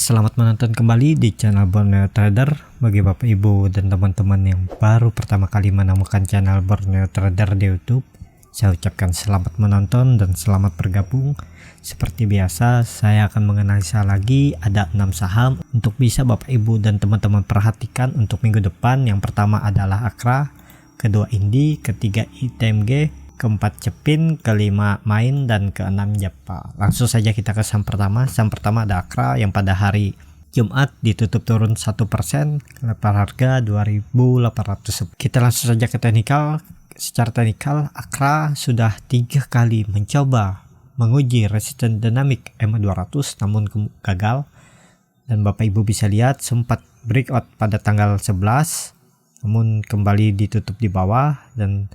Selamat menonton kembali di channel Borneo Trader. Bagi Bapak Ibu dan teman-teman yang baru pertama kali menemukan channel Borneo Trader di YouTube, saya ucapkan selamat menonton dan selamat bergabung. Seperti biasa, saya akan menganalisa lagi ada 6 saham untuk bisa Bapak Ibu dan teman-teman perhatikan untuk minggu depan. Yang pertama adalah Akra, kedua Indi, ketiga ITMG, keempat Cepin, kelima Main, dan keenam Japa. Langsung saja kita ke saham pertama. Saham pertama ada Akra yang pada hari Jumat ditutup turun 1%, lepas harga 2.800. Kita langsung saja ke teknikal. Secara teknikal, Akra sudah 3 kali mencoba menguji resisten dinamik MA200 namun gagal. Dan Bapak Ibu bisa lihat sempat breakout pada tanggal 11 namun kembali ditutup di bawah, dan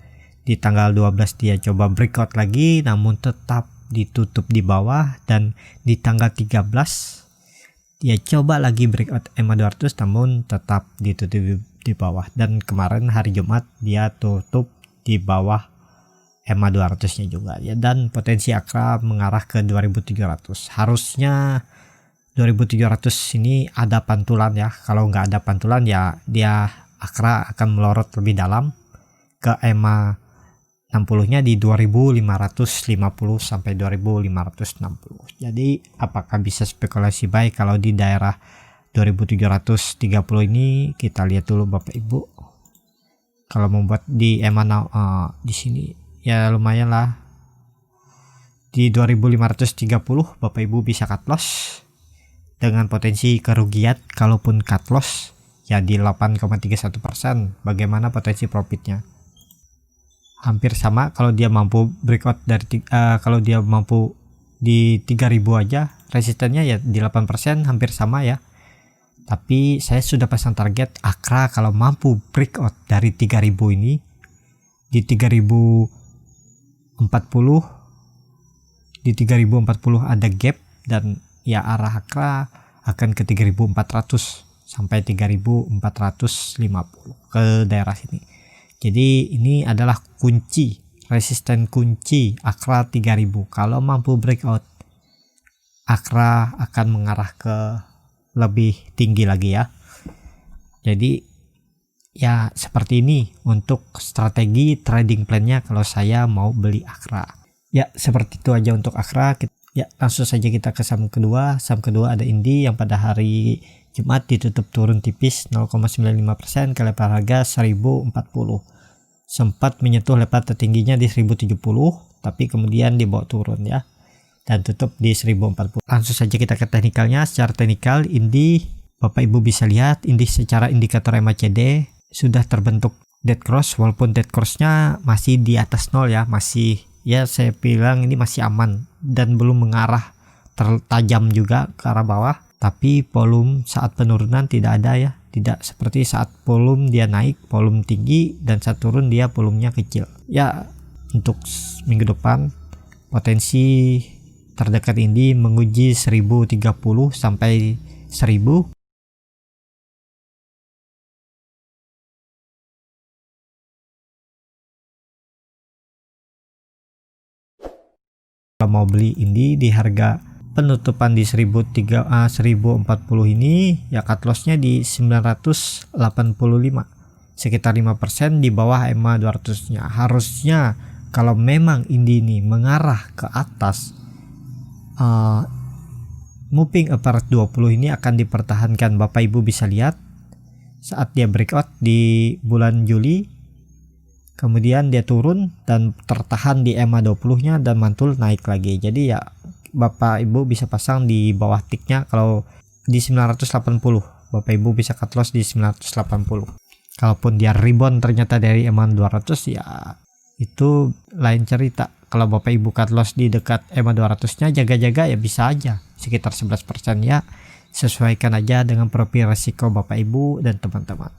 di tanggal 12 dia coba breakout lagi namun tetap ditutup di bawah, dan di tanggal 13 dia coba lagi breakout MA200 namun tetap ditutup di bawah, dan kemarin hari Jumat dia tutup di bawah MA200 nya juga ya. Dan potensi Akra mengarah ke 2.700. Harusnya 2.700 ini ada pantulan ya. Kalau nggak ada pantulan ya dia Akra akan melorot lebih dalam ke EMA 60-nya di 2.550 sampai 2.560. Jadi apakah bisa spekulasi buy kalau di daerah 2.730 ini? Kita lihat dulu Bapak Ibu. Kalau membuat di EMA di sini ya lumayan lah. Di 2.530 Bapak Ibu bisa cut loss dengan potensi kerugian kalaupun cut loss ya di 8,31%. Bagaimana potensi profitnya? Hampir sama kalau dia mampu breakout dari kalau dia mampu di 3000 aja, resistennya ya di 8%, hampir sama ya. Tapi saya sudah pasang target Akra kalau mampu breakout dari 3000 ini di 3040, di 3040 ada gap, dan ya arah Akra akan ke 3400 sampai 3450 ke daerah sini. Jadi ini adalah kunci, resisten kunci Akra 3000. Kalau mampu breakout, Akra akan mengarah ke lebih tinggi lagi ya. Jadi ya seperti ini untuk strategi trading plannya kalau saya mau beli Akra. Ya seperti itu aja untuk Akra. Ya langsung saja kita ke saham kedua. Saham kedua ada Indi yang pada hari Jumat ditutup turun tipis 0,95% ke level harga 1040. Sempat menyentuh level tertingginya di 1070 tapi kemudian dibawa turun ya, dan tutup di 1040. Langsung saja kita ke teknikalnya. Secara teknikal Indi, Bapak Ibu bisa lihat Indi secara indikator MACD sudah terbentuk dead cross, walaupun dead crossnya masih di atas 0 ya, masih ya saya bilang ini masih aman dan belum mengarah tertajam juga ke arah bawah. Tapi volume saat penurunan tidak ada ya, tidak seperti saat volume dia naik, volume tinggi, dan saat turun dia volumenya kecil ya. Untuk minggu depan potensi terdekat ini menguji 1030 sampai 1000. Kalau mau beli ini di harga penutupan di 1040 ini ya, cut lossnya di 985, sekitar 5% di bawah EMA 200 nya. Harusnya kalau memang ini mengarah ke atas, moving average 20 ini akan dipertahankan. Bapak Ibu bisa lihat saat dia breakout di bulan Juli, kemudian dia turun dan tertahan di EMA 20 nya dan mantul naik lagi. Jadi ya Bapak Ibu bisa pasang di bawah tiknya. Kalau di 980 Bapak Ibu bisa cut loss di 980. Kalaupun dia rebound ternyata dari EMA 200 ya itu lain cerita. Kalau Bapak Ibu cut loss di dekat EMA 200 nya, jaga-jaga ya bisa aja sekitar 11% ya. Sesuaikan aja dengan profil resiko Bapak Ibu dan teman-teman.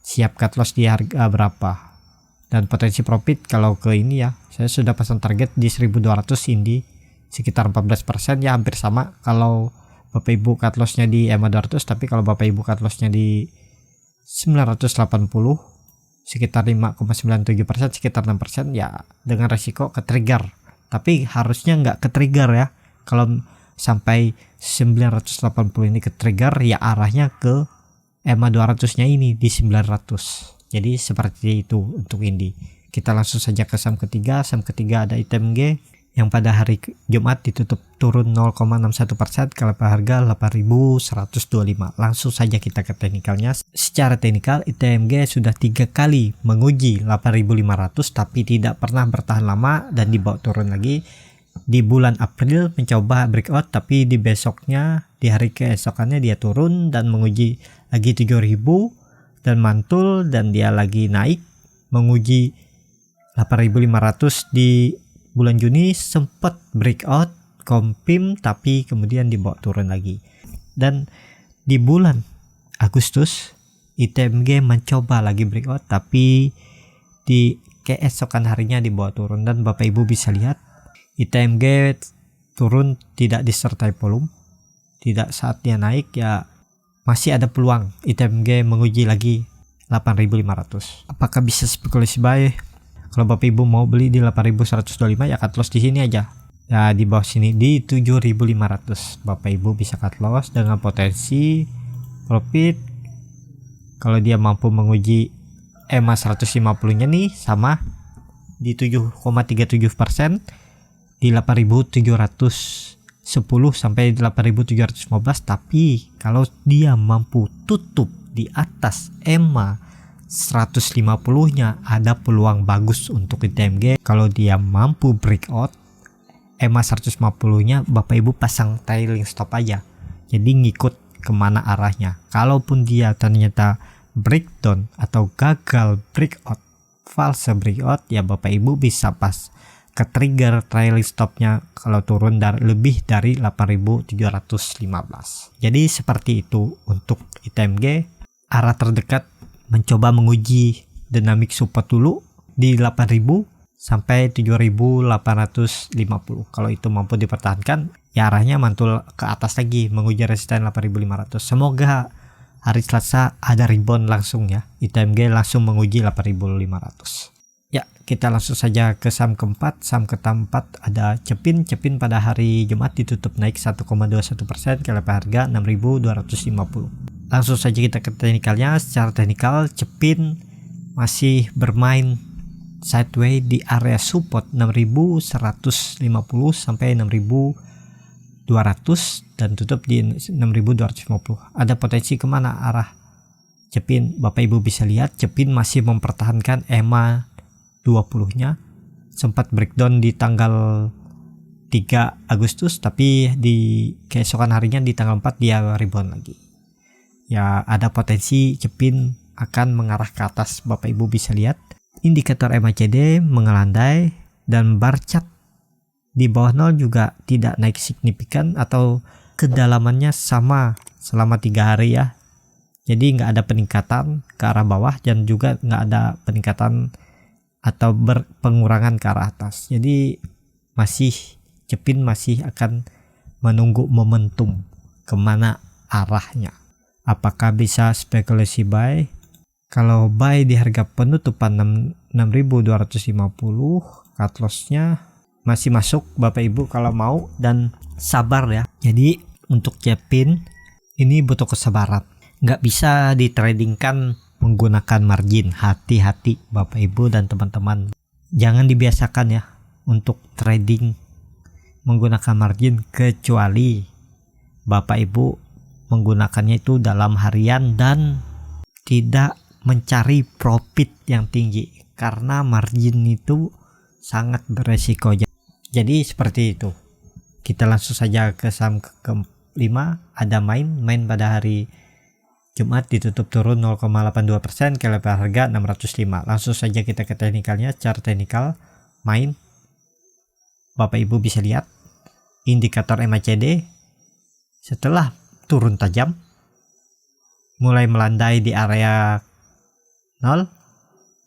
Siap cut loss di harga berapa, dan potensi profit kalau ke ini ya, saya sudah pasang target di 1200 Indi sekitar 14% ya, hampir sama kalau Bapak Ibu cut lossnya di EMA 200. Tapi kalau Bapak Ibu cut lossnya di 980 sekitar 5,97%, sekitar 6% ya, dengan resiko ke trigger. Tapi harusnya nggak ke trigger ya. Kalau sampai 980 ini ke trigger, ya arahnya ke EMA 200 nya ini di 900. Jadi seperti itu untuk Indi. Kita langsung saja ke saham ketiga. Saham ketiga ada ITMG yang pada hari Jumat ditutup turun 0,61% ke level harga 8.125. Langsung saja kita ke teknikalnya. Secara teknikal ITMG sudah 3 kali menguji 8.500 tapi tidak pernah bertahan lama dan dibawa turun lagi. Di bulan April mencoba breakout tapi di besoknya, di hari keesokannya dia turun dan menguji lagi 7.000 dan mantul, dan dia lagi naik menguji 8.500 di bulan Juni, sempat breakout confirm tapi kemudian dibawa turun lagi. Dan di bulan Agustus ITMG mencoba lagi breakout tapi di keesokan harinya dibawa turun, dan Bapak Ibu bisa lihat ITMG turun tidak disertai volume, tidak saatnya naik, ya masih ada peluang ITMG menguji lagi 8.500. Apakah bisa spekulasi buy? Kalau Bapak Ibu mau beli di 8.125 ya cut loss di sini aja. Ya di bawah sini di 7.500 Bapak Ibu bisa cut loss dengan potensi profit kalau dia mampu menguji EMA 150-nya nih sama di 7,37% di 8.710 sampai 8.715. Tapi kalau dia mampu tutup di atas EMA 150-nya ada peluang bagus untuk ITMG. Kalau dia mampu breakout EMA 150-nya, Bapak Ibu pasang trailing stop aja, jadi ngikut kemana arahnya. Kalaupun dia ternyata breakdown atau gagal breakout, false breakout, ya Bapak Ibu bisa pas ke trigger trailing stopnya kalau turun lebih dari 8.715. Jadi seperti itu untuk ITMG. Arah terdekat mencoba menguji dynamic support dulu di 8.000 sampai 7.850. Kalau itu mampu dipertahankan, ya arahnya mantul ke atas lagi menguji resisten 8.500. Semoga hari Selasa ada rebound langsung ya, ITMG langsung menguji 8.500. Ya, kita langsung saja ke saham keempat. Saham keempat ada Cepin. Cepin pada hari Jumat ditutup naik 1,21% ke level harga 6.250. Langsung saja kita ke teknikalnya. Secara teknikal Cepin masih bermain sideways di area support 6.150 sampai 6.200 dan tutup di 6.250. Ada potensi kemana arah Cepin? Bapak Ibu bisa lihat Cepin masih mempertahankan EMA 20-nya, sempat breakdown di tanggal 3 Agustus tapi di keesokan harinya di tanggal 4 dia rebound lagi. Ya ada potensi Cepin akan mengarah ke atas. Bapak Ibu bisa lihat indikator MACD mengelandai dan bar chart di bawah 0 juga tidak naik signifikan atau kedalamannya sama selama 3 hari ya. Jadi nggak ada peningkatan ke arah bawah dan juga nggak ada peningkatan atau berpengurangan ke arah atas. Jadi Cepin masih akan menunggu momentum kemana arahnya. Apakah bisa spekulasi buy? Kalau buy di harga penutupan 6.250, cut lossnya masih masuk Bapak Ibu kalau mau, dan sabar ya. Jadi untuk Cepin ini butuh kesabaran, nggak bisa ditradingkan menggunakan margin. Hati-hati Bapak Ibu dan teman-teman, jangan dibiasakan ya untuk trading menggunakan margin, kecuali Bapak Ibu menggunakannya itu dalam harian dan tidak mencari profit yang tinggi, karena margin itu sangat beresiko. Jadi seperti itu. Kita langsung saja ke saham kelima. Ada main pada hari Jumat ditutup turun 0,82% ke level harga 605. Langsung saja kita ke teknikalnya. Secara teknikal main, Bapak Ibu bisa lihat indikator MACD setelah turun tajam mulai melandai di area 0,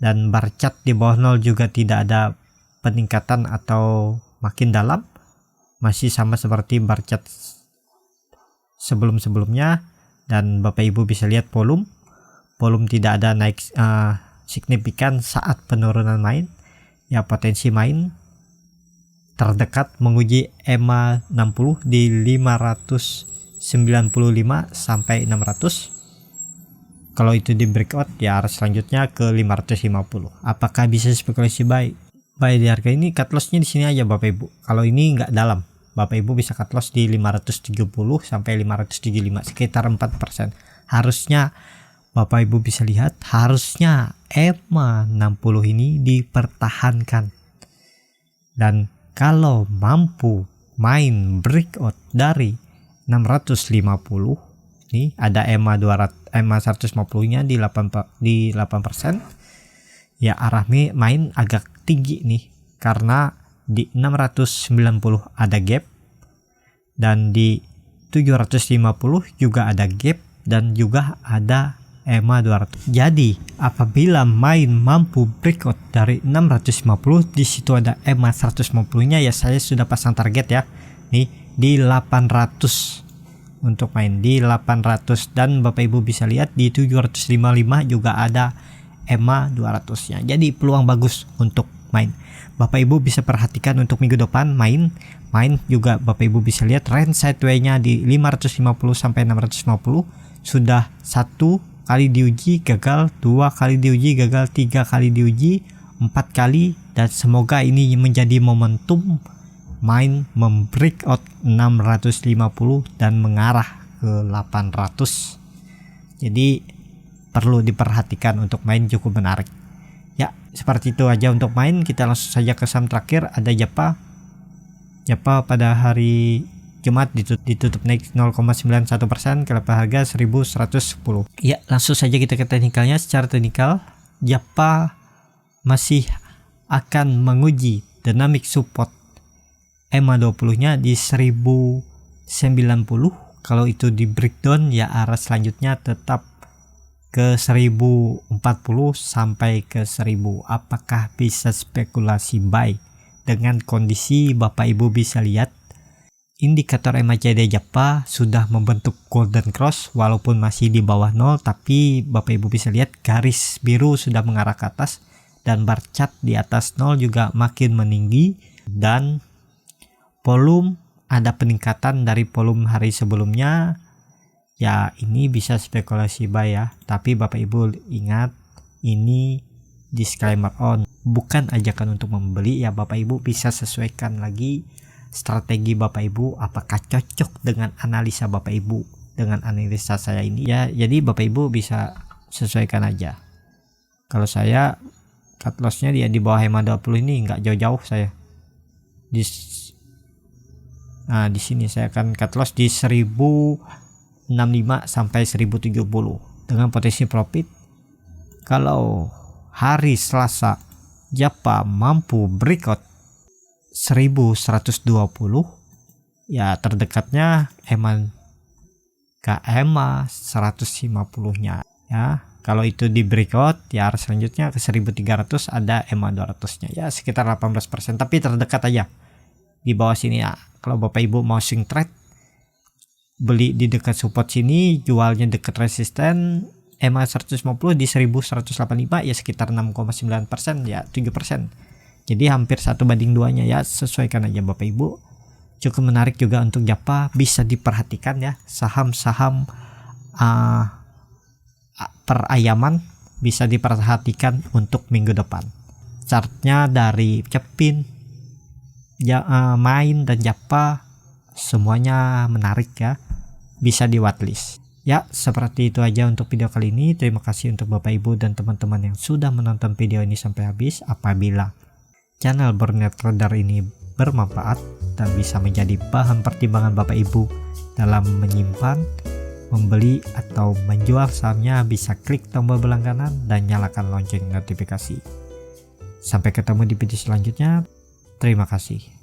dan bar chart di bawah 0 juga tidak ada peningkatan atau makin dalam, masih sama seperti bar chart sebelum-sebelumnya. Dan Bapak Ibu bisa lihat volume tidak ada naik signifikan saat penurunan main. Ya potensi main terdekat menguji EMA 60 di 595 sampai 600. Kalau itu di breakout ya arah selanjutnya ke 550. Apakah bisa spekulasi buy? Buy di harga ini cut lossnya di sini aja Bapak Ibu. Kalau ini nggak dalam, Bapak Ibu bisa cut loss di 570 sampai 575, sekitar 4%. Harusnya Bapak Ibu bisa lihat, harusnya EMA 60 ini dipertahankan. Dan kalau mampu main breakout dari 650, nih ada EMA 150-nya di 8%. Ya arah main agak tinggi nih karena di 690 ada gap dan di 750 juga ada gap dan juga ada EMA 200. Jadi apabila main mampu breakout dari 650, di situ ada EMA 150-nya, ya saya sudah pasang target ya. Nih di 800 untuk main di 800, dan Bapak Ibu bisa lihat di 755 juga ada EMA 200-nya. Jadi peluang bagus untuk main. Bapak Ibu bisa perhatikan untuk minggu depan main juga Bapak Ibu bisa lihat range sideway-nya di 550 sampai 650 sudah 1 kali diuji gagal, 2 kali diuji gagal, 3 kali diuji, 4 kali, dan semoga ini menjadi momentum main membreakout 650 dan mengarah ke 800. Jadi perlu diperhatikan untuk main, cukup menarik. Ya, seperti itu aja untuk main. Kita langsung saja ke saham terakhir, ada Japa. Japa pada hari Jumat ditutup naik 0,91%, ke level harga 1110. Ya, langsung saja kita ke teknikalnya. Secara teknikal, Japa masih akan menguji dynamic support EMA 20-nya di 1090. Kalau itu di breakdown ya arah selanjutnya tetap ke 1040 sampai ke 1000. Apakah bisa spekulasi buy? Dengan kondisi Bapak Ibu bisa lihat indikator MACD Japa sudah membentuk golden cross walaupun masih di bawah 0, tapi Bapak Ibu bisa lihat garis biru sudah mengarah ke atas dan bar chart di atas 0 juga makin meninggi, dan volume ada peningkatan dari volume hari sebelumnya. Ya ini bisa spekulasi buy ya, tapi Bapak Ibu ingat ini disclaimer on, bukan ajakan untuk membeli ya. Bapak Ibu bisa sesuaikan lagi strategi Bapak Ibu apakah cocok dengan analisa Bapak Ibu dengan analisa saya ini ya. Jadi Bapak Ibu bisa sesuaikan aja. Kalau saya cut lossnya dia di bawah EMA 20 ini nggak jauh-jauh saya. Nah di sini saya akan cut loss di 1065 sampai 1070 dengan potensi profit. Kalau hari Selasa Japa mampu breakout 1120, ya terdekatnya EMA 150-nya ya. Kalau itu di breakout ya arah selanjutnya ke 1300 ada EMA 200-nya ya, sekitar 18%, tapi terdekat aja di bawah sini ya. Kalau Bapak Ibu mau swing trade, beli di dekat support sini, jualnya dekat resisten EMA 150 di 1185 ya, sekitar 6,9% ya, 7%. Jadi hampir 1:2 ya, sesuaikan aja Bapak Ibu. Cukup menarik juga untuk Japa, bisa diperhatikan ya. Saham-saham perayaman bisa diperhatikan untuk minggu depan. Chartnya dari Cepin, main dan Japa semuanya menarik ya, bisa di watchlist ya. Seperti itu aja untuk video kali ini. Terima kasih untuk Bapak Ibu dan teman-teman yang sudah menonton video ini sampai habis. Apabila channel Borneo Trader ini bermanfaat dan bisa menjadi bahan pertimbangan Bapak Ibu dalam menyimpan, membeli atau menjual sahamnya, bisa klik tombol berlangganan dan nyalakan lonceng notifikasi. Sampai ketemu di video selanjutnya. Terima kasih.